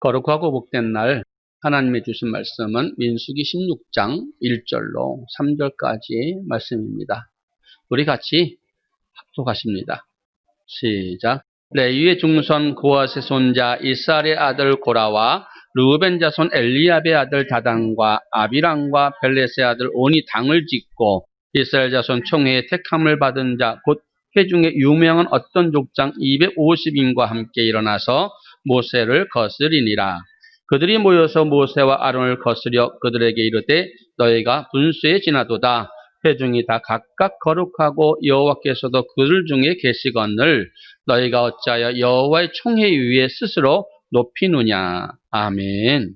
거룩하고 복된 날 하나님이 주신 말씀은 민수기 16장 1절로 3절까지의 말씀입니다. 우리 같이 합독하십니다. 시작. 레위의 중손 고앗의 손자 이스라엘의 아들 고라와 르우벤 자손 엘리압의 아들 다단과 아비람과 벨렛의 아들 온이 당을 짓고 이스라엘 자손 총회의 택함을 받은 자 곧 회중에 유명한 어떤 족장 250인과 함께 일어나서 모세를 거스리니라. 그들이 모여서 모세와 아론을 거스려 그들에게 이르되 너희가 분수에 지나도다. 회중이 다 각각 거룩하고 여호와께서도 그들 중에 계시거늘 너희가 어찌하여 여호와의 총회 위에 스스로 높이느냐. 아멘.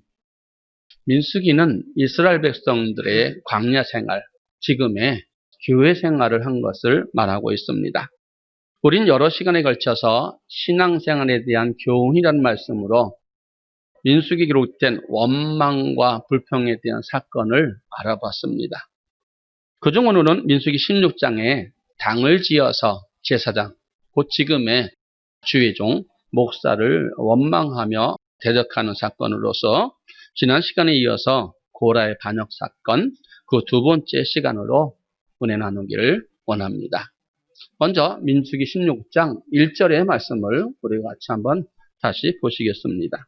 민수기는 이스라엘 백성들의 광야 생활, 지금의 교회 생활을 한 것을 말하고 있습니다. 우린 여러 시간에 걸쳐서 신앙생활에 대한 교훈이라는 말씀으로 민수기에 기록된 원망과 불평에 대한 사건을 알아봤습니다. 그중 오늘은 민수기 16장에 당을 지어서 제사장, 곧 지금의 주의종, 목사를 원망하며 대적하는 사건으로서 지난 시간에 이어서 고라의 반역 사건, 그 두 번째 시간으로 은혜 나누기를 원합니다. 먼저 민수기 16장 1절의 말씀을 우리가 같이 한번 다시 보시겠습니다.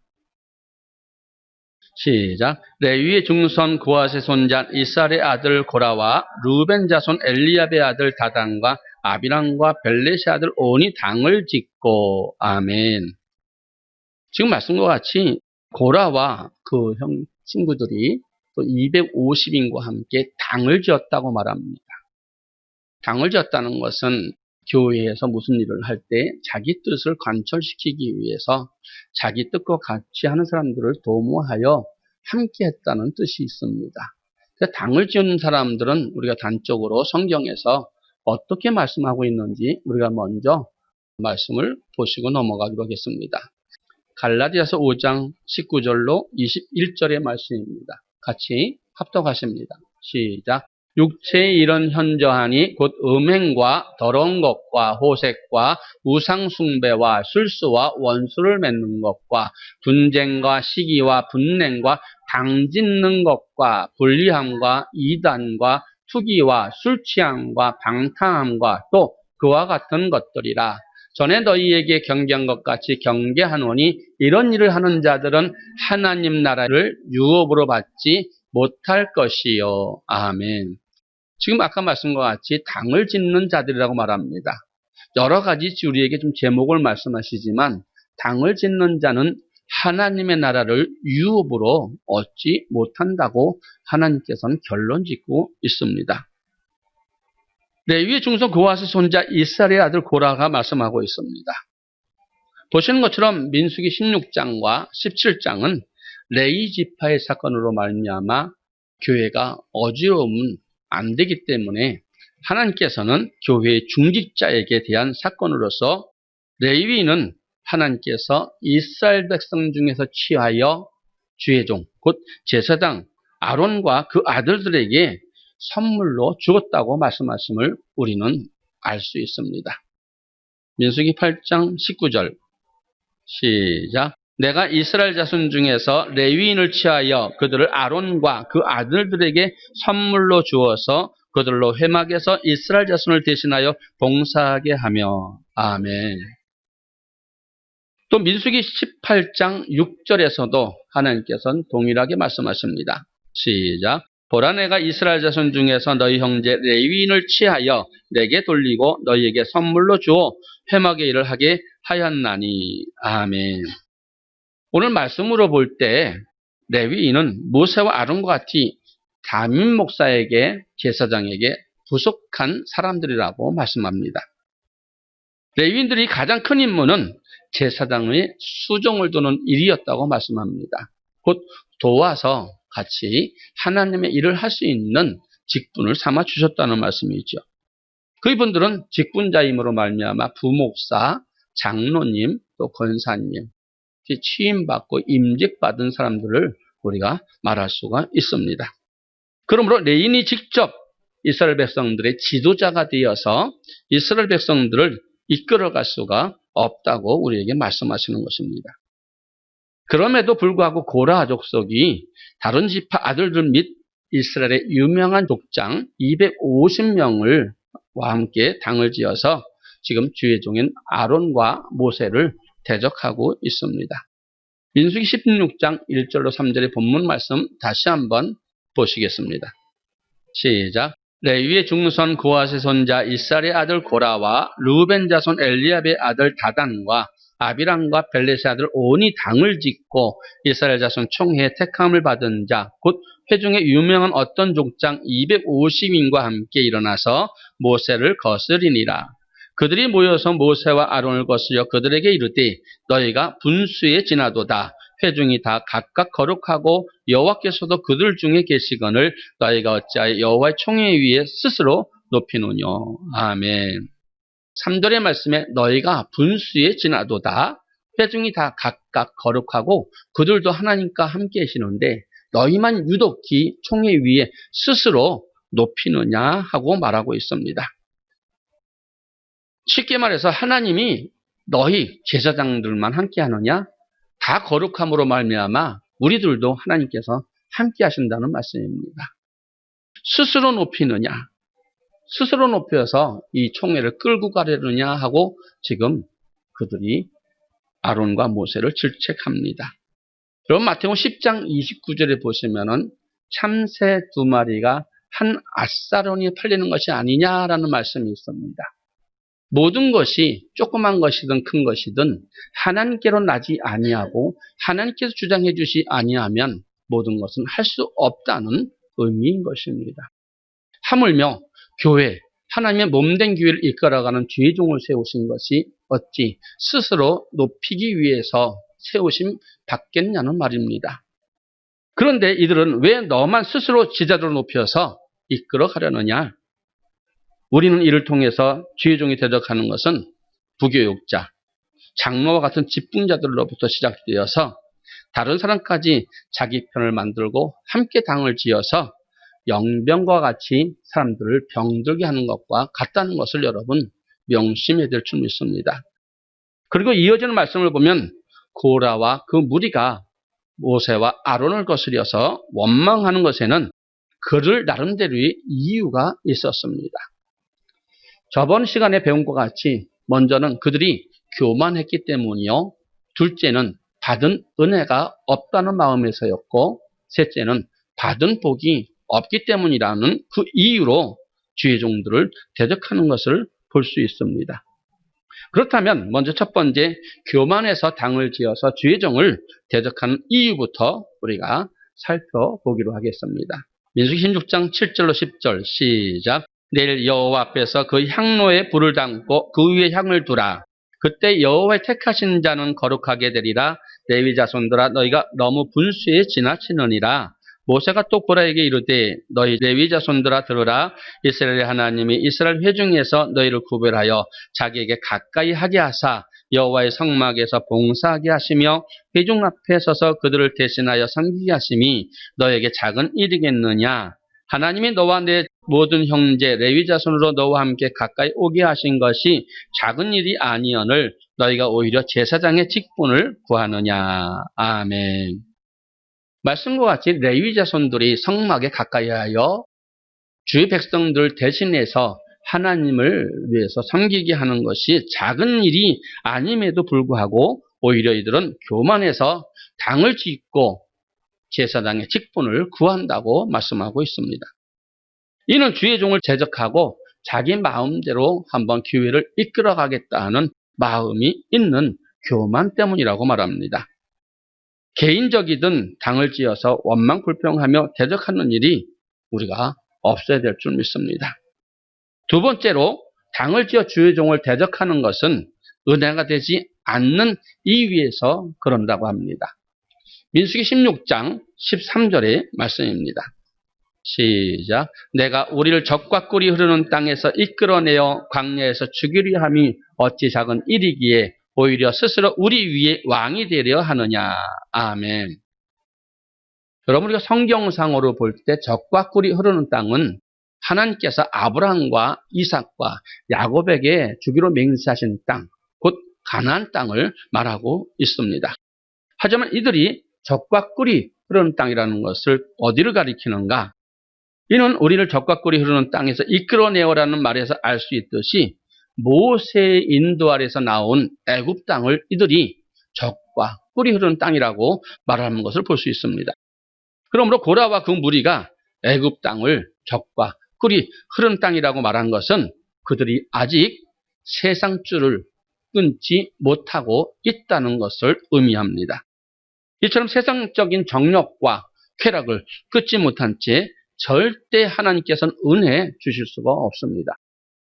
시작. 레위의 중손 고앗의 손자 이스라엘의 아들 고라와 르우벤 자손 엘리압의 아들 다단과 아비람과 벨렛의 아들 온이 당을 짓고. 아멘. 지금 말씀과 같이 고라와 그 형 친구들이 또 250인과 함께 당을 지었다고 말합니다. 당을 지었다는 것은 교회에서 무슨 일을 할 때 자기 뜻을 관철시키기 위해서 자기 뜻과 같이 하는 사람들을 도모하여 함께 했다는 뜻이 있습니다. 당을 지은 사람들은 우리가 단적으로 성경에서 어떻게 말씀하고 있는지 우리가 먼저 말씀을 보시고 넘어가도록 하겠습니다. 갈라디아서 5장 19절로 21절의 말씀입니다. 같이 합독하십니다. 시작. 육체의 일은 현저하니 곧 음행과 더러운 것과 호색과 우상숭배와 술수와 원수를 맺는 것과 분쟁과 시기와 분냉과 당짓는 것과 불리함과 이단과 투기와 술취함과 방탕함과 또 그와 같은 것들이라. 전에 너희에게 경계한 것 같이 경계하노니 이런 일을 하는 자들은 하나님 나라를 유업으로 받지 못할 것이요. 아멘. 지금 아까 말씀과 같이 당을 짓는 자들이라고 말합니다. 여러 가지 우리에게 좀 제목을 말씀하시지만 당을 짓는 자는 하나님의 나라를 유업으로 얻지 못한다고 하나님께서는 결론 짓고 있습니다. 레위의 중손 고앗의 손자 이스라엘의 아들 고라가 말씀하고 있습니다. 보시는 것처럼 민수기 16장과 17장은 레위 지파의 사건으로 말미암아 교회가 어지러우면 안 되기 때문에 하나님께서는 교회의 중직자에게 대한 사건으로서 레위인은 하나님께서 이스라엘 백성 중에서 취하여 주의종, 곧 제사장 아론과 그 아들들에게 선물로 주었다고 말씀하심을 우리는 알 수 있습니다. 민수기 8장 19절 시작. 내가 이스라엘 자손 중에서 레위인을 취하여 그들을 아론과 그 아들들에게 선물로 주어서 그들로 회막에서 이스라엘 자손을 대신하여 봉사하게 하며. 아멘. 또 민수기 18장 6절에서도 하나님께서는 동일하게 말씀하십니다. 시작. 보라 내가 이스라엘 자손 중에서 너희 형제 레위인을 취하여 내게 돌리고 너희에게 선물로 주어 회막의 일을 하게 하였나니. 아멘. 오늘 말씀으로 볼 때 레위인은 모세와 아론과 같이 담임 목사에게 제사장에게 부속한 사람들이라고 말씀합니다. 레위인들이 가장 큰 임무는 제사장의 수종을 두는 일이었다고 말씀합니다. 곧 도와서 같이 하나님의 일을 할 수 있는 직분을 삼아 주셨다는 말씀이죠. 그분들은 직분자임으로 말미암아 부목사, 장로님, 또 권사님, 취임받고 임직받은 사람들을 우리가 말할 수가 있습니다. 그러므로 레위인이 직접 이스라엘 백성들의 지도자가 되어서 이스라엘 백성들을 이끌어갈 수가 없다고 우리에게 말씀하시는 것입니다. 그럼에도 불구하고 고라 족속이 다른 지파 아들들 및 이스라엘의 유명한 족장 250명을 와 함께 당을 지어서 지금 주의 종인 아론과 모세를 대적하고 있습니다. 민수기 16장 1절로 3절의 본문 말씀 다시 한번 보시겠습니다. 시작. 레위의 중손 고핫의 손자 이스라엘의 아들 고라와 르우벤 자손 엘리압의 아들 다단과 아비람과 벨렛의 아들 온이 당을 짓고 이스라엘 자손 총회의 택함을 받은 자, 곧 회중의 유명한 어떤 족장 250인과 함께 일어나서 모세를 거스리니라. 그들이 모여서 모세와 아론을 거스려 그들에게 이르되 너희가 분수에 지나도다. 회중이 다 각각 거룩하고 여호와께서도 그들 중에 계시거늘 너희가 어찌하여 여호와의 총회 위에 스스로 높이노뇨. 아멘. 3절의 말씀에 너희가 분수에 지나도다. 회중이 다 각각 거룩하고 그들도 하나님과 함께 계시는데 너희만 유독히 총회 위에 스스로 높이느냐 하고 말하고 있습니다. 쉽게 말해서 하나님이 너희 제사장들만 함께 하느냐? 다 거룩함으로 말미암아 우리들도 하나님께서 함께 하신다는 말씀입니다. 스스로 높이느냐? 스스로 높여서 이 총회를 끌고 가려느냐 하고 지금 그들이 아론과 모세를 질책합니다. 그럼 마태복음 10장 29절에 보시면은 참새 2마리가 한 앗사론이 팔리는 것이 아니냐라는 말씀이 있습니다. 모든 것이 조그만 것이든 큰 것이든 하나님께로 나지 아니하고 하나님께서 주장해 주시 아니하면 모든 것은 할 수 없다는 의미인 것입니다. 하물며 교회, 하나님의 몸된 교회를 이끌어가는 주의 종을 세우신 것이 어찌 스스로 높이기 위해서 세우심 받겠냐는 말입니다. 그런데 이들은 왜 너만 스스로 지자로 높여서 이끌어가려느냐? 우리는 이를 통해서 주의 종이 대적하는 것은 부교육자, 장로와 같은 직분자들로부터 시작되어서 다른 사람까지 자기 편을 만들고 함께 당을 지어서 영병과 같이 사람들을 병들게 하는 것과 같다는 것을 여러분 명심해야 될 줄 믿습니다. 그리고 이어지는 말씀을 보면 고라와 그 무리가 모세와 아론을 거스려서 원망하는 것에는 그들 나름대로의 이유가 있었습니다. 저번 시간에 배운 것 같이 먼저는 그들이 교만했기 때문이요. 둘째는 받은 은혜가 없다는 마음에서였고 셋째는 받은 복이 없기 때문이라는 그 이유로 주의 종들을 대적하는 것을 볼 수 있습니다. 그렇다면 먼저 첫 번째 교만해서 당을 지어서 주의 종을 대적하는 이유부터 우리가 살펴보기로 하겠습니다. 민수기 16장 7절로 10절 시작. 내일 여호와 앞에서 그 향로에 불을 담고 그 위에 향을 두라. 그때 여호와의 택하신 자는 거룩하게 되리라. 레위 자손들아 너희가 너무 분수에 지나치느니라. 모세가 또 고라에게 이르되 너희 레위 자손들아 들으라. 이스라엘의 하나님이 이스라엘 회중에서 너희를 구별하여 자기에게 가까이 하게 하사 여호와의 성막에서 봉사하게 하시며 회중 앞에 서서 그들을 대신하여 섬기게 하심이 너에게 작은 일이겠느냐. 하나님이 너와 내 모든 형제 레위 자손으로 너와 함께 가까이 오게 하신 것이 작은 일이 아니언을 너희가 오히려 제사장의 직분을 구하느냐. 아멘. 말씀과 같이 레위 자손들이 성막에 가까이 하여 주의 백성들 대신해서 하나님을 위해서 섬기게 하는 것이 작은 일이 아님에도 불구하고 오히려 이들은 교만해서 당을 짓고 제사장의 직분을 구한다고 말씀하고 있습니다. 이는 주의 종을 대적하고 자기 마음대로 한번 교회를 이끌어가겠다는 마음이 있는 교만 때문이라고 말합니다. 개인적이든 당을 지어서 원망 불평하며 대적하는 일이 우리가 없어야 될 줄 믿습니다. 두 번째로 당을 지어 주의 종을 대적하는 것은 은혜가 되지 않는 이유에서 그런다고 합니다. 민수기 16장 13절의 말씀입니다. 시작. 내가 우리를 적과 꿀이 흐르는 땅에서 이끌어내어 광야에서 죽이려 함이 어찌 작은 일이기에 오히려 스스로 우리 위에 왕이 되려 하느냐. 아멘. 여러분 우리가 성경상으로 볼 때 적과 꿀이 흐르는 땅은 하나님께서 아브라함과 이삭과 야곱에게 주기로 맹세하신 땅, 곧 가나안 땅을 말하고 있습니다. 하지만 이들이 적과 꿀이 흐르는 땅이라는 것을 어디를 가리키는가? 이는 우리를 적과 꿀이 흐르는 땅에서 이끌어내오라는 말에서 알 수 있듯이 모세의 인도 아래서 나온 애굽 땅을 이들이 적과 꿀이 흐르는 땅이라고 말하는 것을 볼 수 있습니다. 그러므로 고라와 그 무리가 애굽 땅을 적과 꿀이 흐르는 땅이라고 말한 것은 그들이 아직 세상 줄을 끊지 못하고 있다는 것을 의미합니다. 이처럼 세상적인 정욕과 쾌락을 끊지 못한 채 절대 하나님께서는 은혜 주실 수가 없습니다.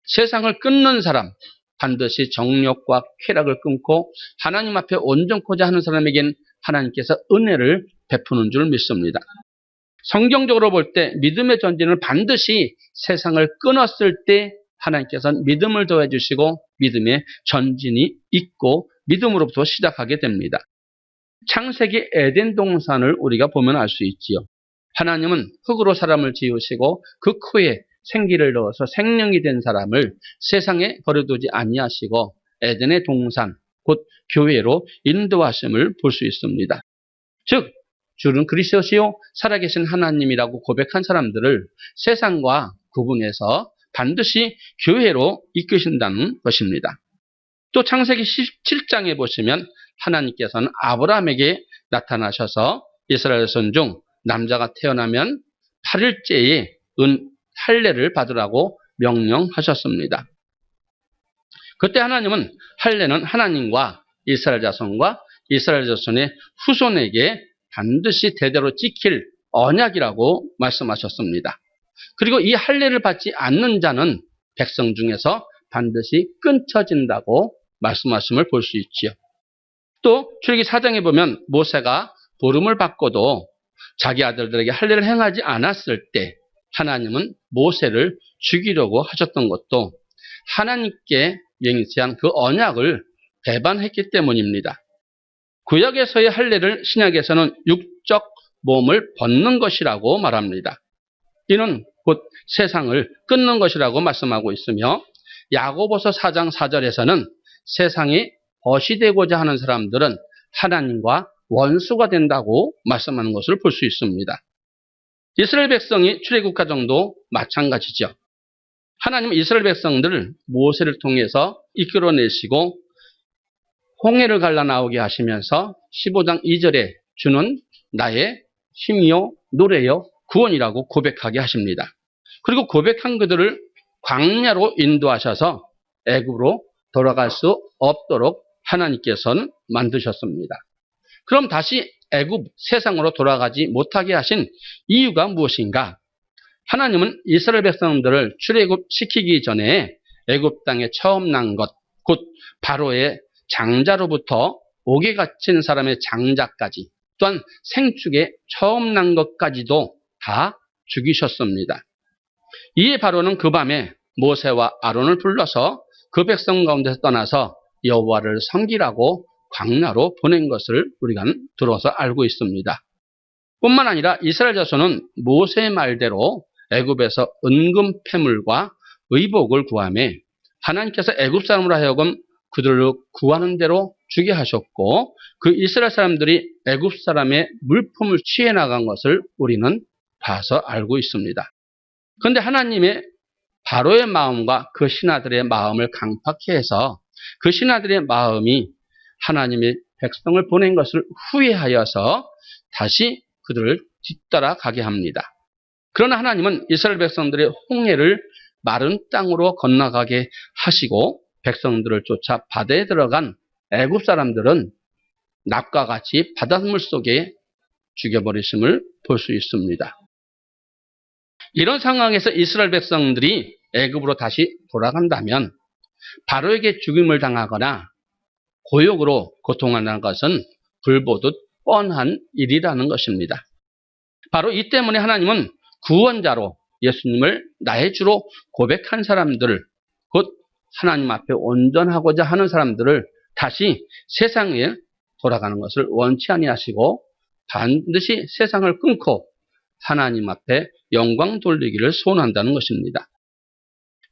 세상을 끊는 사람, 반드시 정욕과 쾌락을 끊고 하나님 앞에 온전코자 하는 사람에겐 하나님께서 은혜를 베푸는 줄 믿습니다. 성경적으로 볼 때 믿음의 전진은 반드시 세상을 끊었을 때 하나님께서는 믿음을 더해 주시고 믿음의 전진이 있고 믿음으로부터 시작하게 됩니다. 창세기 에덴 동산을 우리가 보면 알 수 있지요. 하나님은 흙으로 사람을 지으시고 그 코에 생기를 넣어서 생명이 된 사람을 세상에 버려두지 아니하시고 에덴의 동산, 곧 교회로 인도하심을 볼 수 있습니다. 즉 주는 그리스도시요 살아계신 하나님이라고 고백한 사람들을 세상과 구분해서 반드시 교회로 이끄신다는 것입니다. 또 창세기 17장에 보시면 하나님께서는 아브라함에게 나타나셔서 이스라엘 자손 중 남자가 태어나면 8일째에 은 할례를 받으라고 명령하셨습니다. 그때 하나님은 할례는 하나님과 이스라엘 자손과 이스라엘 자손의 후손에게 반드시 대대로 지킬 언약이라고 말씀하셨습니다. 그리고 이 할례를 받지 않는 자는 백성 중에서 반드시 끊쳐진다고 말씀하심을 볼 수 있지요. 또 출애굽기 4장에 보면 모세가 부름을 받고도 자기 아들들에게 할례를 행하지 않았을 때 하나님은 모세를 죽이려고 하셨던 것도 하나님께 맹세한 그 언약을 배반했기 때문입니다. 구약에서의 할례를 신약에서는 육적 몸을 벗는 것이라고 말합니다. 이는 곧 세상을 끊는 것이라고 말씀하고 있으며 야고보서 4장 4절에서는 세상에 벗이 되고자 하는 사람들은 하나님과 원수가 된다고 말씀하는 것을 볼 수 있습니다. 이스라엘 백성이 출애굽과 정도 마찬가지죠. 하나님은 이스라엘 백성들을 모세를 통해서 이끌어내시고 홍해를 갈라 나오게 하시면서 15장 2절에 주는 나의 힘이요 노래요 구원이라고 고백하게 하십니다. 그리고 고백한 그들을 광야로 인도하셔서 애굽으로 돌아갈 수 없도록 하나님께서는 만드셨습니다. 그럼 다시 애굽 세상으로 돌아가지 못하게 하신 이유가 무엇인가? 하나님은 이스라엘 백성들을 출애굽시키기 전에 애굽 땅에 처음 난 것, 곧 바로의 장자로부터 옥에 갇힌 사람의 장자까지 또한 생축에 처음 난 것까지도 다 죽이셨습니다. 이에 바로는 그 밤에 모세와 아론을 불러서 그 백성 가운데서 떠나서 여호와를 섬기라고 광야로 보낸 것을 우리가 들어서 알고 있습니다. 뿐만 아니라 이스라엘 자손은 모세의 말대로 애굽에서 은금 패물과 의복을 구하며 하나님께서 애굽 사람으로 하여금 그들을 구하는 대로 주게 하셨고 그 이스라엘 사람들이 애굽 사람의 물품을 취해 나간 것을 우리는 봐서 알고 있습니다. 그런데 하나님의 바로의 마음과 그 신하들의 마음을 강팍해 해서 그 신하들의 마음이 하나님의 백성을 보낸 것을 후회하여서 다시 그들을 뒤따라 가게 합니다. 그러나 하나님은 이스라엘 백성들의 홍해를 마른 땅으로 건너가게 하시고 백성들을 쫓아 바다에 들어간 애굽 사람들은 낙과 같이 바닷물 속에 죽여버리심을 볼 수 있습니다. 이런 상황에서 이스라엘 백성들이 애굽으로 다시 돌아간다면 바로에게 죽임을 당하거나 고역으로 고통하는 것은 불보듯 뻔한 일이라는 것입니다. 바로 이 때문에 하나님은 구원자로 예수님을 나의 주로 고백한 사람들을 곧 하나님 앞에 온전하고자 하는 사람들을 다시 세상에 돌아가는 것을 원치 아니하시고 반드시 세상을 끊고 하나님 앞에 영광 돌리기를 소원한다는 것입니다.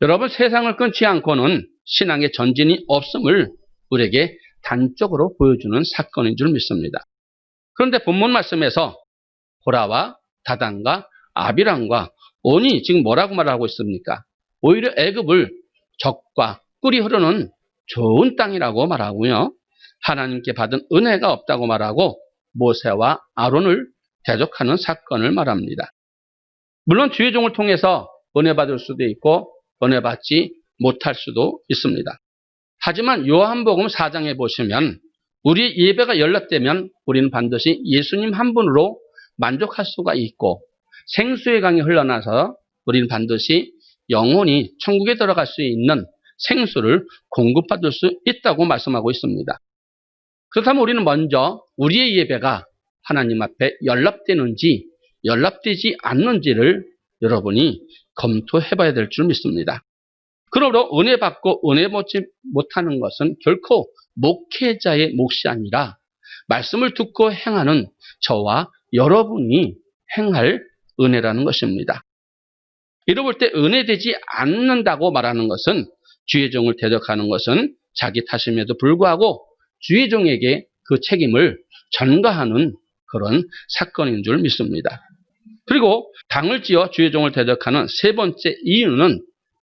여러분, 세상을 끊지 않고는 신앙의 전진이 없음을 우리에게 단적으로 보여주는 사건인 줄 믿습니다. 그런데 본문 말씀에서 고라와 다단과 아비람과 온이 지금 뭐라고 말하고 있습니까? 오히려 애굽을 적과 꿀이 흐르는 좋은 땅이라고 말하고요. 하나님께 받은 은혜가 없다고 말하고 모세와 아론을 대적하는 사건을 말합니다. 물론 주의 종을 통해서 은혜 받을 수도 있고 은혜 받지 못할 수도 있습니다. 하지만 요한복음 4장에 보시면 우리 예배가 연락되면 우리는 반드시 예수님 한 분으로 만족할 수가 있고 생수의 강이 흘러나서 우리는 반드시 영혼이 천국에 들어갈 수 있는 생수를 공급받을 수 있다고 말씀하고 있습니다. 그렇다면 우리는 먼저 우리의 예배가 하나님 앞에 연락되는지 연락되지 않는지를 여러분이 검토해 봐야 될 줄 믿습니다. 그러므로 은혜 받고 은혜 받지 못하는 것은 결코 목회자의 몫이 아니라 말씀을 듣고 행하는 저와 여러분이 행할 은혜라는 것입니다. 이를 볼 때 은혜되지 않는다고 말하는 것은 주의 종을 대적하는 것은 자기 탓임에도 불구하고 주의 종에게 그 책임을 전가하는 그런 사건인 줄 믿습니다. 그리고 당을 지어 주의 종을 대적하는 세 번째 이유는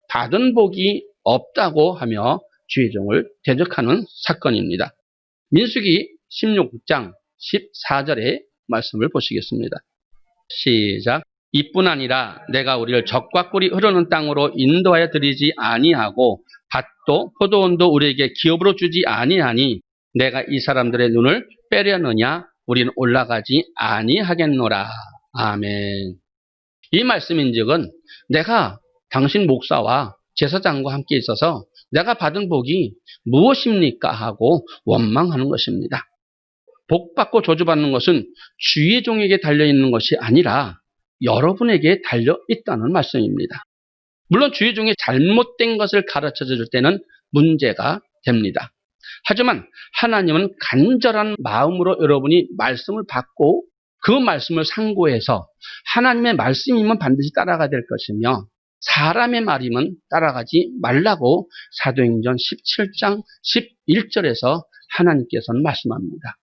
받은 복이 없다고 하며 주의 종을 대적하는 사건입니다. 민수기 16장 14절의 말씀을 보시겠습니다. 시작. 이뿐 아니라 내가 우리를 적과 꿀이 흐르는 땅으로 인도하여 드리지 아니하고 밭도 포도원도 우리에게 기업으로 주지 아니하니 내가 이 사람들의 눈을 빼려느냐 우리는 올라가지 아니하겠노라. 아멘. 이 말씀인즉은 내가 당신 목사와 제사장과 함께 있어서 내가 받은 복이 무엇입니까 하고 원망하는 것입니다. 복 받고 저주받는 것은 주의 종에게 달려있는 것이 아니라 여러분에게 달려있다는 말씀입니다. 물론 주의 종이 잘못된 것을 가르쳐 줄 때는 문제가 됩니다. 하지만 하나님은 간절한 마음으로 여러분이 말씀을 받고 그 말씀을 상고해서 하나님의 말씀이면 반드시 따라가야 될 것이며 사람의 말이면 따라가지 말라고 사도행전 17장 11절에서 하나님께서는 말씀합니다.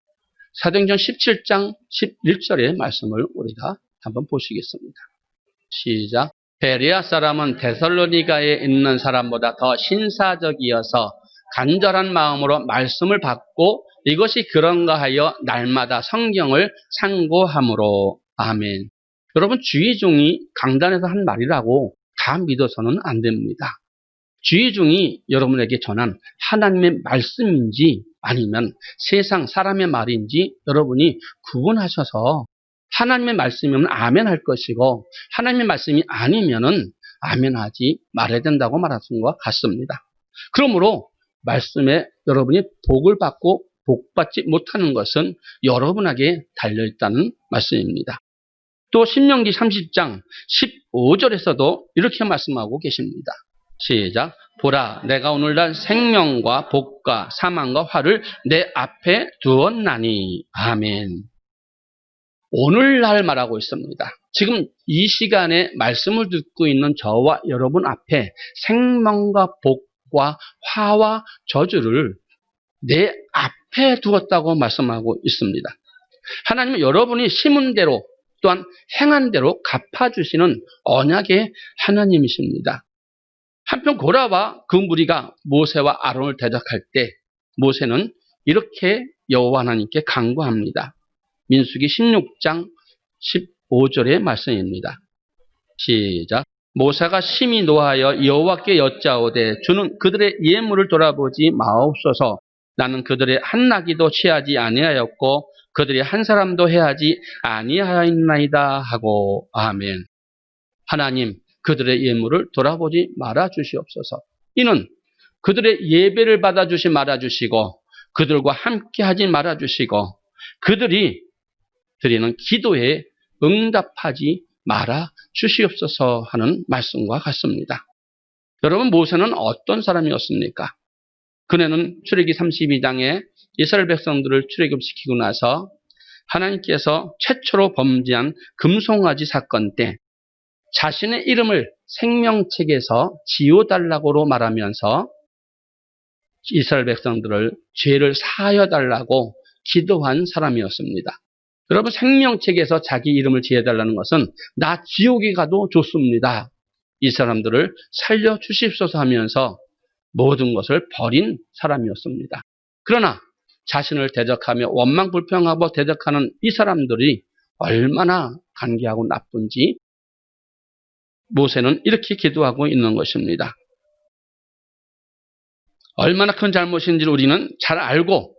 사도행전 17장 11절의 말씀을 우리가 한번 보시겠습니다. 시작. 베레아 사람은 데살로니가에 있는 사람보다 더 신사적이어서 간절한 마음으로 말씀을 받고 이것이 그런가 하여 날마다 성경을 상고함으로. 아멘. 여러분 주의 종이 강단에서 한 말이라고 다 믿어서는 안 됩니다. 주의 종이 여러분에게 전한 하나님의 말씀인지 아니면 세상 사람의 말인지 여러분이 구분하셔서 하나님의 말씀이면 아멘 할 것이고 하나님의 말씀이 아니면은 아멘 하지 말아야 된다고 말하신 것 같습니다. 그러므로 말씀에 여러분이 복을 받고 복받지 못하는 것은 여러분에게 달려있다는 말씀입니다. 또 신명기 30장 15절에서도 이렇게 말씀하고 계십니다. 시작. 보라, 내가 오늘날 생명과 복과 사망과 화를 내 앞에 두었나니. 아멘. 오늘날 말하고 있습니다. 지금 이 시간에 말씀을 듣고 있는 저와 여러분 앞에 생명과 복과 화와 저주를 내 앞에 두었다고 말씀하고 있습니다. 하나님은 여러분이 심은 대로 또한 행한 대로 갚아주시는 언약의 하나님이십니다. 한편 고라와 그 무리가 모세와 아론을 대적할 때 모세는 이렇게 여호와 하나님께 간구합니다. 민수기 16장 15절의 말씀입니다. 시작. 모세가 심히 노하여 여호와께 여짜오되 주는 그들의 예물을 돌아보지 마옵소서. 나는 그들의 한 나귀도 취하지 아니하였고 그들이 한 사람도 해하지 아니하였나이다 하고. 아멘. 하나님 그들의 예물을 돌아보지 말아 주시옵소서. 이는 그들의 예배를 받아주시 말아 주시고 그들과 함께 하지 말아 주시고 그들이 드리는 기도에 응답하지 말아 주시옵소서 하는 말씀과 같습니다. 여러분 모세는 어떤 사람이었습니까? 그는 출애굽기 32장에 이스라엘 백성들을 출애굽시키고 나서 하나님께서 최초로 범죄한 금송아지 사건 때 자신의 이름을 생명책에서 지워달라고 말하면서 이스라엘 백성들을 죄를 사하여 달라고 기도한 사람이었습니다. 여러분 생명책에서 자기 이름을 지어달라는 것은 나 지옥에 가도 좋습니다. 이 사람들을 살려주십소서 하면서 모든 것을 버린 사람이었습니다. 그러나 자신을 대적하며 원망불평하고 대적하는 이 사람들이 얼마나 간계하고 나쁜지 모세는 이렇게 기도하고 있는 것입니다. 얼마나 큰 잘못인지를 우리는 잘 알고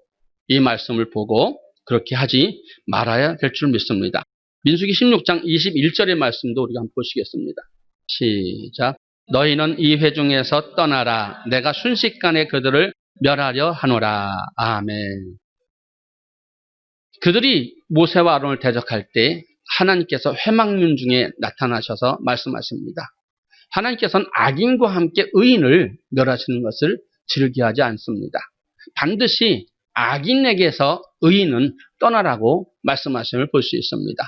이 말씀을 보고 그렇게 하지 말아야 될 줄 믿습니다. 민수기 16장 21절의 말씀도 우리가 한번 보시겠습니다. 시작. 너희는 이 회중에서 떠나라. 내가 순식간에 그들을 멸하려 하노라. 아멘. 그들이 모세와 아론을 대적할 때 하나님께서 회막문 중에 나타나셔서 말씀하십니다. 하나님께서는 악인과 함께 의인을 멸하시는 것을 즐겨하지 않습니다. 반드시 악인에게서 의인은 떠나라고 말씀하심을 볼 수 있습니다.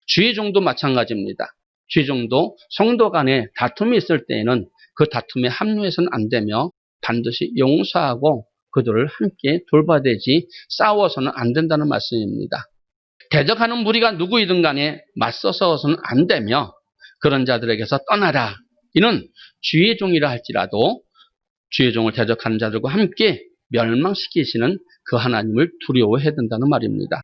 주의종도 마찬가지입니다. 주의종도 성도 간에 다툼이 있을 때에는 그 다툼에 합류해서는 안 되며 반드시 용서하고 그들을 함께 돌봐야 되지 싸워서는 안 된다는 말씀입니다. 대적하는 무리가 누구이든 간에 맞서서는 안 되며 그런 자들에게서 떠나라. 이는 주의 종이라 할지라도 주의 종을 대적하는 자들과 함께 멸망시키시는 그 하나님을 두려워해야 된다는 말입니다.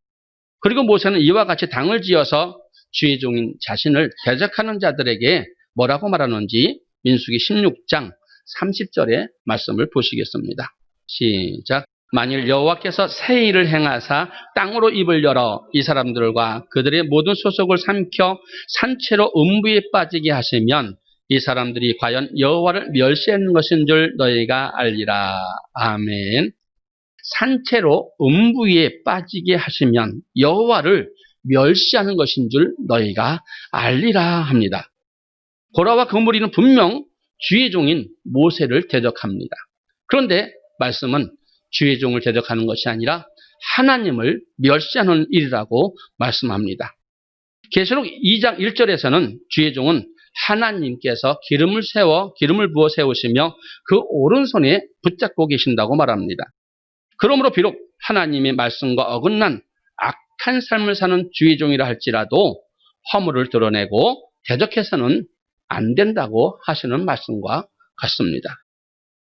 그리고 모세는 이와 같이 당을 지어서 주의 종인 자신을 대적하는 자들에게 뭐라고 말하는지 민수기 16장 30절의 말씀을 보시겠습니다. 시작. 만일 여호와께서 새 일을 행하사 땅으로 입을 열어 이 사람들과 그들의 모든 소속을 삼켜 산채로 음부에 빠지게 하시면 이 사람들이 과연 여호와를 멸시하는 것인 줄 너희가 알리라. 아멘. 산채로 음부에 빠지게 하시면 여호와를 멸시하는 것인 줄 너희가 알리라 합니다. 고라와 그 무리는 분명 주의 종인 모세를 대적합니다. 그런데 말씀은 주의 종을 대적하는 것이 아니라 하나님을 멸시하는 일이라고 말씀합니다. 계시록 2장 1절에서는 주의 종은 하나님께서 기름을 부어 세우시며 그 오른손에 붙잡고 계신다고 말합니다. 그러므로 비록 하나님의 말씀과 어긋난 악한 삶을 사는 주의 종이라 할지라도 허물을 드러내고 대적해서는 안 된다고 하시는 말씀과 같습니다.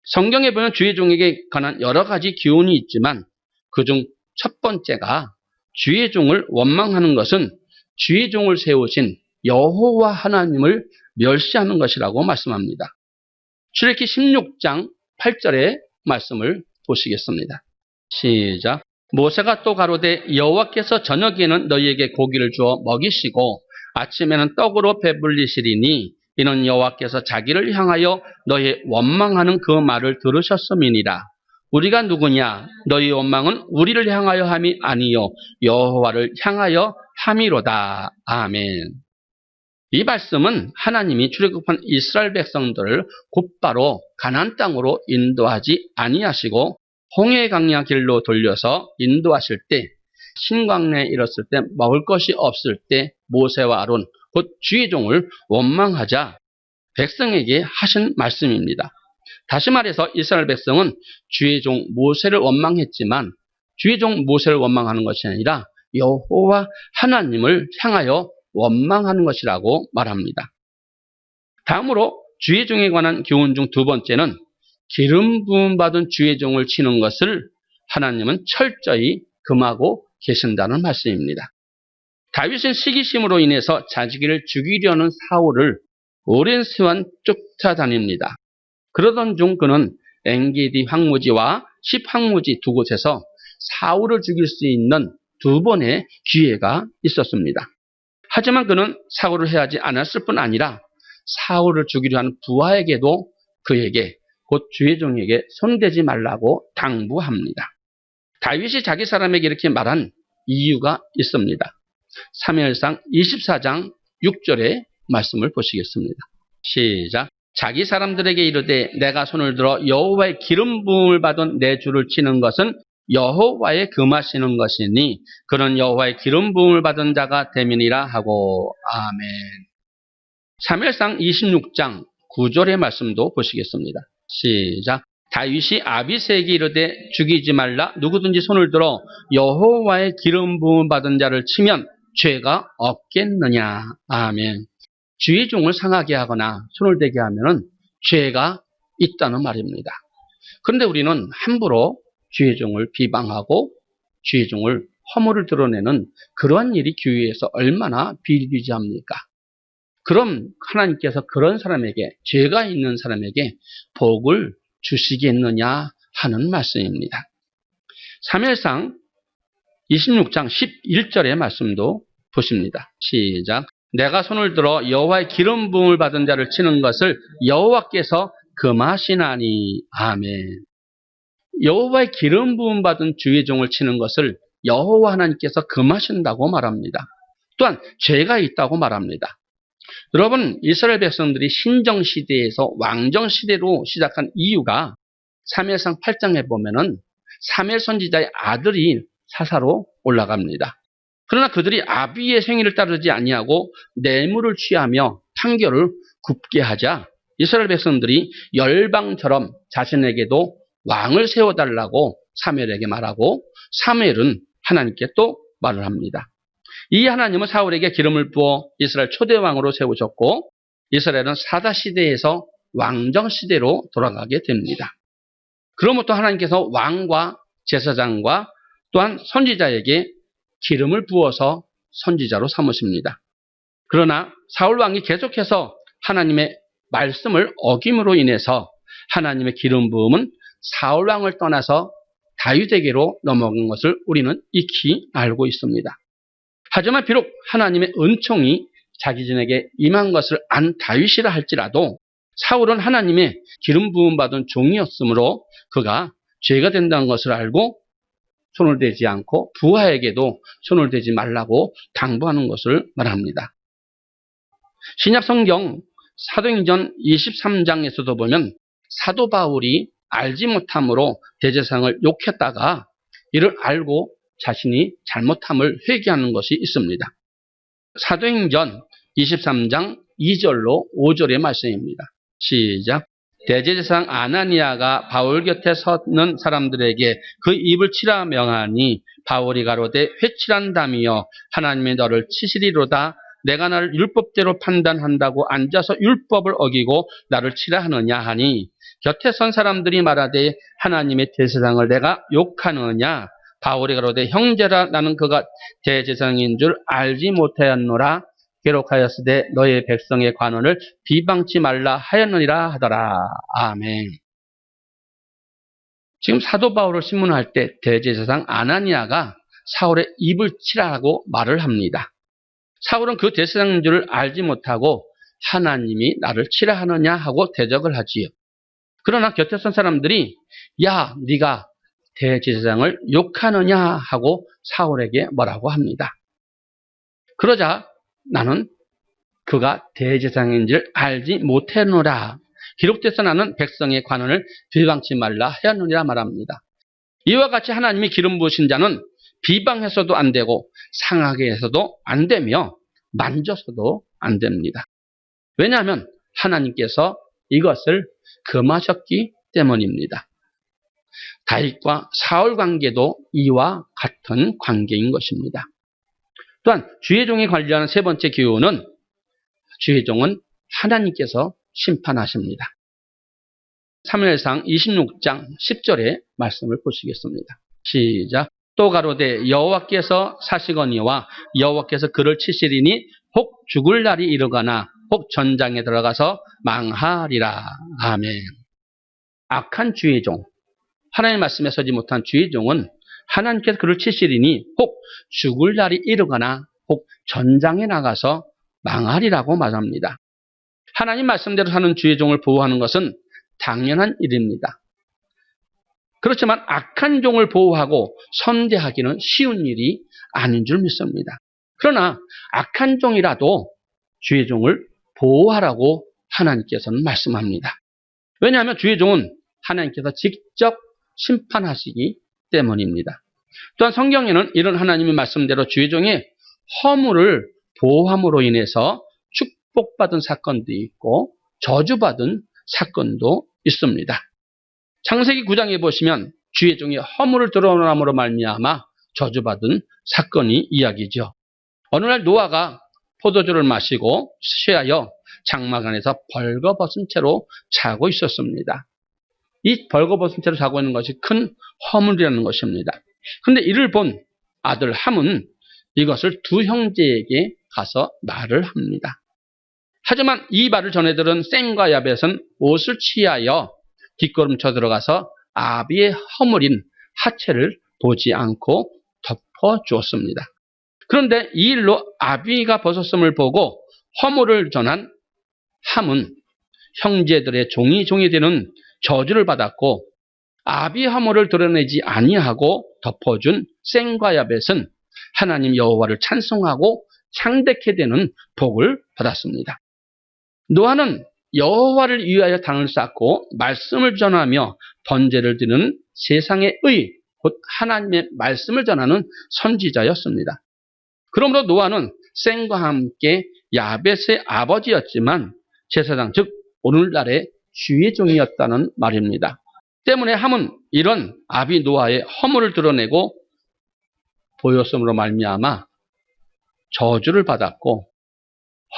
성경에 보면 주의 종에게 관한 여러 가지 교훈이 있지만 그중 첫 번째가 주의 종을 원망하는 것은 주의 종을 세우신 여호와 하나님을 멸시하는 것이라고 말씀합니다. 출애굽기 16장 8절의 말씀을 보시겠습니다. 시작. 모세가 또 가로되 여호와께서 저녁에는 너희에게 고기를 주어 먹이시고 아침에는 떡으로 배불리시리니 이는 여호와께서 자기를 향하여 너희 원망하는 그 말을 들으셨음이니라. 우리가 누구냐? 너희 원망은 우리를 향하여 함이 아니요 여호와를 향하여 함이로다. 아멘. 이 말씀은 하나님이 출애굽한 이스라엘 백성들을 곧바로 가나안 땅으로 인도하지 아니하시고 홍해 강야 길로 돌려서 인도하실 때 신광야에 이르렀을 때 먹을 것이 없을 때 모세와 아론 곧 주의 종을 원망하자 백성에게 하신 말씀입니다. 다시 말해서 이스라엘 백성은 주의 종 모세를 원망했지만 주의 종 모세를 원망하는 것이 아니라 여호와 하나님을 향하여 원망하는 것이라고 말합니다. 다음으로 주의 종에 관한 교훈 중 두 번째는 기름 부음 받은 주의 종을 치는 것을 하나님은 철저히 금하고 계신다는 말씀입니다. 다윗은 시기심으로 인해서 자기를 죽이려는 사울을 오랜 시간 쫓아다닙니다. 그러던 중 그는 엔게디 황무지와 십 황무지 두 곳에서 사울을 죽일 수 있는 두 번의 기회가 있었습니다. 하지만 그는 사울을 해하지 않았을 뿐 아니라 사울을 죽이려 하는 부하에게도 그에게 곧 주의 종에게 손대지 말라고 당부합니다. 다윗이 자기 사람에게 이렇게 말한 이유가 있습니다. 사무엘상 24장 6절의 말씀을 보시겠습니다. 시작. 자기 사람들에게 이르되 내가 손을 들어 여호와의 기름 부음을 받은 내 주를 치는 것은 여호와의 금하시는 것이니 그는 여호와의 기름 부음을 받은 자가 됨이니라 하고 아멘. 사무엘상 26장 9절의 말씀도 보시겠습니다. 시작. 다윗이 아비새에게 이르되 죽이지 말라 누구든지 손을 들어 여호와의 기름 부음 받은 자를 치면 죄가 없겠느냐. 아멘. 주의 종을 상하게 하거나 손을 대게 하면은 죄가 있다는 말입니다. 그런데 우리는 함부로 주의 종을 비방하고 주의 종을 허물을 드러내는 그러한 일이 교회에서 얼마나 비일비재합니까? 그럼 하나님께서 그런 사람에게, 죄가 있는 사람에게 복을 주시겠느냐 하는 말씀입니다. 사무엘상 26장 11절의 말씀도 보십니다. 시작. 내가 손을 들어 여호와의 기름 부음을 받은 자를 치는 것을 여호와께서 금하시나니. 아멘. 여호와의 기름 부음 받은 주의 종을 치는 것을 여호와 하나님께서 금하신다고 말합니다. 또한 죄가 있다고 말합니다. 여러분, 이스라엘 백성들이 신정시대에서 왕정시대로 시작한 이유가 사무엘상 8장에 보면은 사무엘 선지자의 아들이 사사로 올라갑니다. 그러나 그들이 아비의 생일을 따르지 아니하고 뇌물을 취하며 판결을 굽게 하자 이스라엘 백성들이 열방처럼 자신에게도 왕을 세워달라고 사무엘에게 말하고 사무엘은 하나님께 또 말을 합니다. 이 하나님은 사울에게 기름을 부어 이스라엘 초대 왕으로 세우셨고 이스라엘은 사다 시대에서 왕정 시대로 돌아가게 됩니다. 그로부터 하나님께서 왕과 제사장과 또한 선지자에게 기름을 부어서 선지자로 삼으십니다. 그러나 사울 왕이 계속해서 하나님의 말씀을 어김으로 인해서 하나님의 기름 부음은 사울 왕을 떠나서 다윗에게로 넘어간 것을 우리는 익히 알고 있습니다. 하지만 비록 하나님의 은총이 자기에게 임한 것을 안 다윗이라 할지라도 사울은 하나님의 기름 부음 받은 종이었으므로 그가 죄가 된다는 것을 알고 손을 대지 않고 부하에게도 손을 대지 말라고 당부하는 것을 말합니다. 신약 성경 사도행전 23장에서도 보면 사도 바울이 알지 못함으로 대제사장을 욕했다가 이를 알고 자신이 잘못함을 회개하는 것이 있습니다. 사도행전 23장 2절로 5절의 말씀입니다. 시작. 대제사장 아나니아가 바울 곁에 서는 사람들에게 그 입을 치라 명하니 바울이 가로되 회칠한다미여 하나님이 너를 치시리로다. 내가 나를 율법대로 판단한다고 앉아서 율법을 어기고 나를 치라 하느냐 하니 곁에 선 사람들이 말하되 하나님의 대제사장을 내가 욕하느냐. 바울이 가로되 형제라 나는 그가 대제사장인 줄 알지 못하였노라. 기록하였으되 너의 백성의 관원을 비방치 말라 하였느니라 하더라. 아멘. 지금 사도 바울을 신문할 때 대제사장 아나니아가 사울의 입을 치라고 말을 합니다. 사울은 그 대제사장인 줄 알지 못하고 하나님이 나를 치라 하느냐 하고 대적을 하지요. 그러나 곁에 선 사람들이 야 네가 대제사장을 욕하느냐 하고 사울에게 뭐라고 합니다. 그러자 나는 그가 대제사장인 줄 알지 못했노라. 기록돼서 나는 백성의 관원을 비방치 말라 하였느니라 말합니다. 이와 같이 하나님이 기름 부으신 자는 비방해서도 안 되고 상하게 해서도 안 되며 만져서도 안 됩니다. 왜냐하면 하나님께서 이것을 금하셨기 때문입니다. 다윗과 사울 관계도 이와 같은 관계인 것입니다. 또한 주의 종이 관리하는 세 번째 교훈은 주의 종은 하나님께서 심판하십니다. 사무엘상 26장 10절의 말씀을 보시겠습니다. 시작. 또 가로되 여호와께서 사시거니와 여호와께서 그를 치시리니 혹 죽을 날이 이르거나 혹 전장에 들어가서 망하리라. 아멘. 악한 주의 종, 하나님의 말씀에 서지 못한 주의 종은 하나님께서 그를 치시리니 혹 죽을 날이 이르거나 혹 전장에 나가서 망하리라고 말합니다. 하나님 말씀대로 사는 주의 종을 보호하는 것은 당연한 일입니다. 그렇지만 악한 종을 보호하고 선대하기는 쉬운 일이 아닌 줄 믿습니다. 그러나 악한 종이라도 주의 종을 보호하라고 하나님께서는 말씀합니다. 왜냐하면 주의 종은 하나님께서 직접 심판하시기 때문입니다. 또한 성경에는 이런 하나님의 말씀대로 주의 종의 허물을 보호함으로 인해서 축복받은 사건도 있고 저주받은 사건도 있습니다. 창세기 9장에 보시면 주의 종의 허물을 드러남으로 말미암아 저주받은 사건이 이야기죠. 어느 날 노아가 포도주를 마시고 취하여 장막 안에서 벌거벗은 채로 자고 있었습니다. 이 벌거벗은 채로 자고 있는 것이 큰 허물이라는 것입니다. 그런데 이를 본 아들 함은 이것을 두 형제에게 가서 말을 합니다. 하지만 이 말을 전해 들은 셈과 야벳은 옷을 취하여 뒷걸음쳐 들어가서 아비의 허물인 하체를 보지 않고 덮어 주었습니다. 그런데 이 일로 아비가 벗었음을 보고 허물을 전한 함은 형제들의 종이 되는 저주를 받았고, 아비의 허물을 드러내지 아니하고 덮어준 셈과 야벳은 하나님 여호와를 찬송하고 창대케 되는 복을 받았습니다. 노아는 여호와를 위하여 당을 쌓고 말씀을 전하며 번제를 드리는 세상의 의, 곧 하나님의 말씀을 전하는 선지자였습니다. 그러므로 노아는 셈과 함께 야벳의 아버지였지만 제사장, 즉 오늘날의 주의 종이었다는 말입니다. 때문에 함은 이런 아비 노아의 허물을 드러내고 보였음으로 말미암아 저주를 받았고,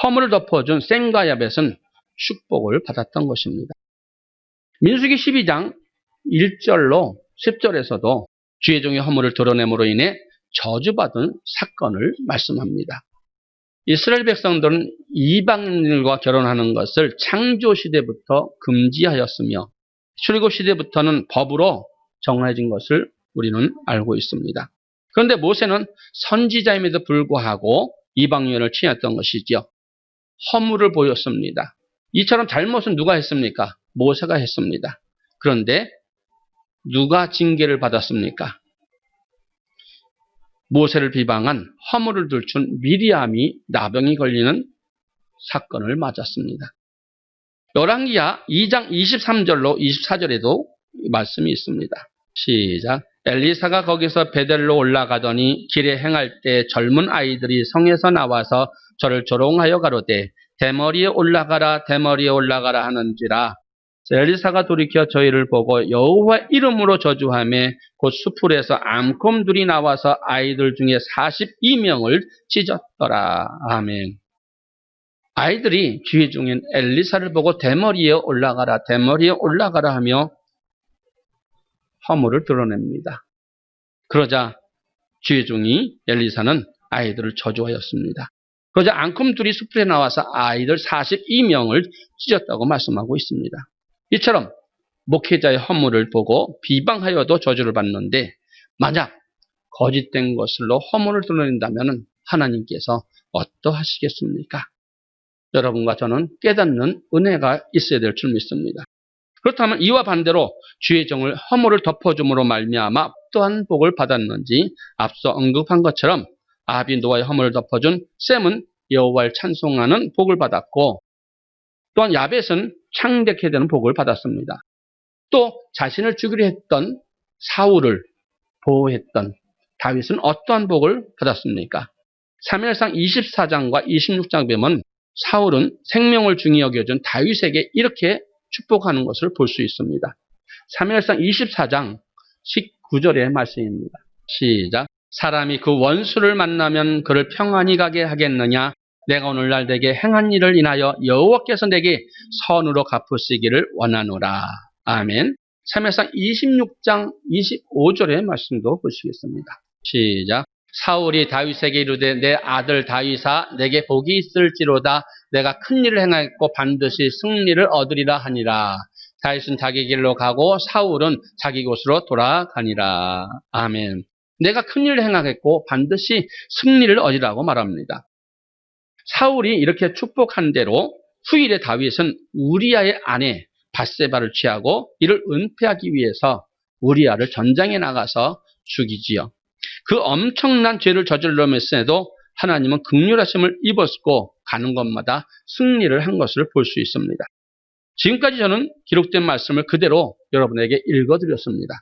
허물을 덮어준 셈과 야벳은 축복을 받았던 것입니다. 민수기 12장 1절로 10절에서도 주의 종의 허물을 드러냄으로 인해 저주받은 사건을 말씀합니다. 이스라엘 백성들은 이방인들과 결혼하는 것을 창조시대부터 금지하였으며 출애굽시대부터는 법으로 정해진 것을 우리는 알고 있습니다. 그런데 모세는 선지자임에도 불구하고 이방인을 취했던 것이죠. 허물을 보였습니다. 이처럼 잘못은 누가 했습니까? 모세가 했습니다. 그런데 누가 징계를 받았습니까? 모세를 비방한 허물을 들춘 미리암이 나병이 걸리는 사건을 맞았습니다. 열왕기하 2장 23절로 24절에도 말씀이 있습니다. 시작. 엘리사가 거기서 베델로 올라가더니 길에 행할 때 젊은 아이들이 성에서 나와서 저를 조롱하여 가로되 대머리에 올라가라 대머리에 올라가라 하는지라. 엘리사가 돌이켜 저희를 보고 여호와 이름으로 저주하며 곧 수풀에서 암곰들이 나와서 아이들 중에 42명을 찢었더라. 아멘. 아이들이 주의 종인 엘리사를 보고 대머리에 올라가라 대머리에 올라가라 하며 허물을 드러냅니다. 그러자 주의 종이 엘리사는 아이들을 저주하였습니다. 그러자 앙금들이 수풀에 나와서 아이들 42명을 찢었다고 말씀하고 있습니다. 이처럼 목회자의 허물을 보고 비방하여도 저주를 받는데, 만약 거짓된 것으로 허물을 드러낸다면 하나님께서 어떠하시겠습니까? 여러분과 저는 깨닫는 은혜가 있어야 될 줄 믿습니다. 그렇다면 이와 반대로 주의 종을 허물을 덮어줌으로 말미암아 또한 복을 받았는지, 앞서 언급한 것처럼 아비 노아의 허물을 덮어준 셈은 여호와를 찬송하는 복을 받았고, 또한 야벳은 창대케 되는 복을 받았습니다. 또 자신을 죽이려 했던 사울을 보호했던 다윗은 어떠한 복을 받았습니까? 사무엘상 24장과 26장 보면 사울은 생명을 중히 여겨준 다윗에게 이렇게 축복하는 것을 볼 수 있습니다. 사무엘상 24장 19절의 말씀입니다. 시작. 사람이 그 원수를 만나면 그를 평안히 가게 하겠느냐? 내가 오늘날 내게 행한 일을 인하여 여호와께서 내게 선으로 갚으시기를 원하노라. 아멘. 사무엘상 26장 25절의 말씀도 보시겠습니다. 시작. 사울이 다윗에게 이르되 내 아들 다윗아 내게 복이 있을지로다. 내가 큰 일을 행하였고 반드시 승리를 얻으리라 하니라. 다윗은 자기 길로 가고 사울은 자기 곳으로 돌아가니라. 아멘. 내가 큰 일을 행하겠고 반드시 승리를 얻으리라고 말합니다. 사울이 이렇게 축복한 대로 후일에 다윗은 우리아의 아내 밧세바를 취하고 이를 은폐하기 위해서 우리아를 전장에 나가서 죽이지요. 그 엄청난 죄를 저질러면서도 하나님은 긍휼하심을 입었고 가는 곳마다 승리를 한 것을 볼 수 있습니다. 지금까지 저는 기록된 말씀을 그대로 여러분에게 읽어드렸습니다.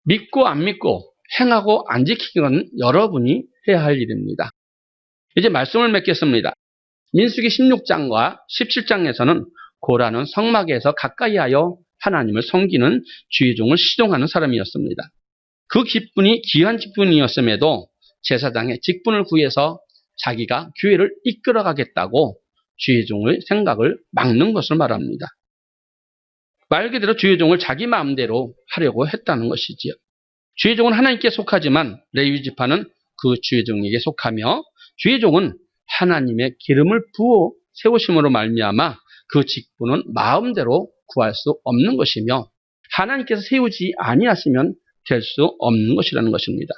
믿고 안 믿고 행하고 안 지키는 건 여러분이 해야 할 일입니다. 이제 말씀을 맺겠습니다. 민수기 16장과 17장에서는 고라는 성막에서 가까이 하여 하나님을 섬기는 주의 종을 시동하는 사람이었습니다. 그 기분이 귀한 기분이었음에도 제사장의 직분을 구해서 자기가 교회를 이끌어가겠다고 주의종의 생각을 막는 것을 말합니다. 말 그대로 주의종을 자기 마음대로 하려고 했다는 것이지요. 주의종은 하나님께 속하지만 레위 지파는 그 주의종에게 속하며 주의종은 하나님의 기름을 부어 세우심으로 말미암아 그 직분은 마음대로 구할 수 없는 것이며 하나님께서 세우지 아니하시면 될 수 없는 것이라는 것입니다.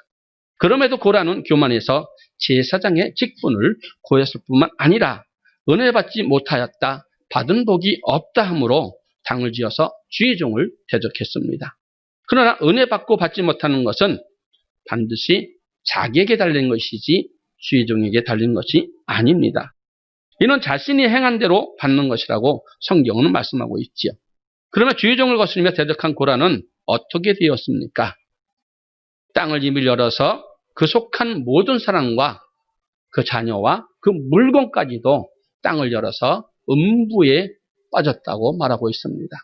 그럼에도 고라는 교만해서 제사장의 직분을 구했을 뿐만 아니라 은혜 받지 못하였다, 받은 복이 없다 하므로 당을 지어서 주의종을 대적했습니다. 그러나 은혜 받고 받지 못하는 것은 반드시 자기에게 달린 것이지 주의종에게 달린 것이 아닙니다. 이는 자신이 행한 대로 받는 것이라고 성경은 말씀하고 있지요. 그러면 주의종을 거스르며 대적한 고라는 어떻게 되었습니까? 땅을 이미 열어서 그 속한 모든 사람과 그 자녀와 그 물건까지도 땅을 열어서 음부에 빠졌다고 말하고 있습니다.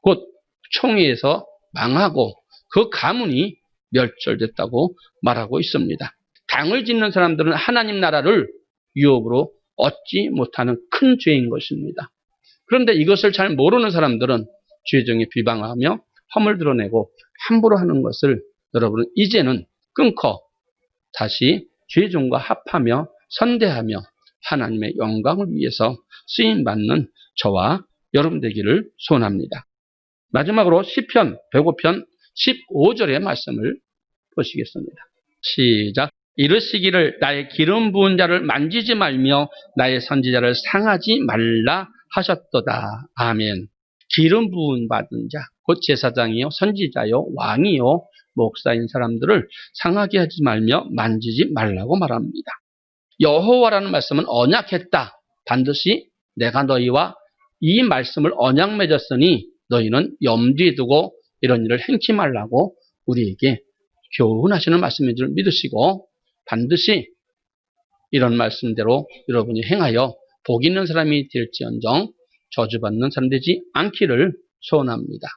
곧 총회에서 망하고 그 가문이 멸절됐다고 말하고 있습니다. 당을 짓는 사람들은 하나님 나라를 유업으로 얻지 못하는 큰 죄인 것입니다. 그런데 이것을 잘 모르는 사람들은 주의종에 비방하며 험을 드러내고 함부로 하는 것을 여러분은 이제는 끊고 다시 주의종과 합하며 선대하며 하나님의 영광을 위해서 쓰임받는 저와 여러분 되기를 소원합니다. 마지막으로 시편 105편 15절의 말씀을 보시겠습니다. 시작. 이르시기를 나의 기름 부은 자를 만지지 말며 나의 선지자를 상하지 말라 하셨도다. 아멘. 기름 부은 받은 자, 곧 제사장이요, 선지자요, 왕이요, 목사인 사람들을 상하게 하지 말며 만지지 말라고 말합니다. 여호와라는 말씀은 언약했다. 반드시 내가 너희와 이 말씀을 언약 맺었으니 너희는 염두에 두고 이런 일을 행치 말라고 우리에게 교훈하시는 말씀인 줄 믿으시고 반드시 이런 말씀대로 여러분이 행하여 복 있는 사람이 될지언정 저주받는 사람 되지 않기를 소원합니다.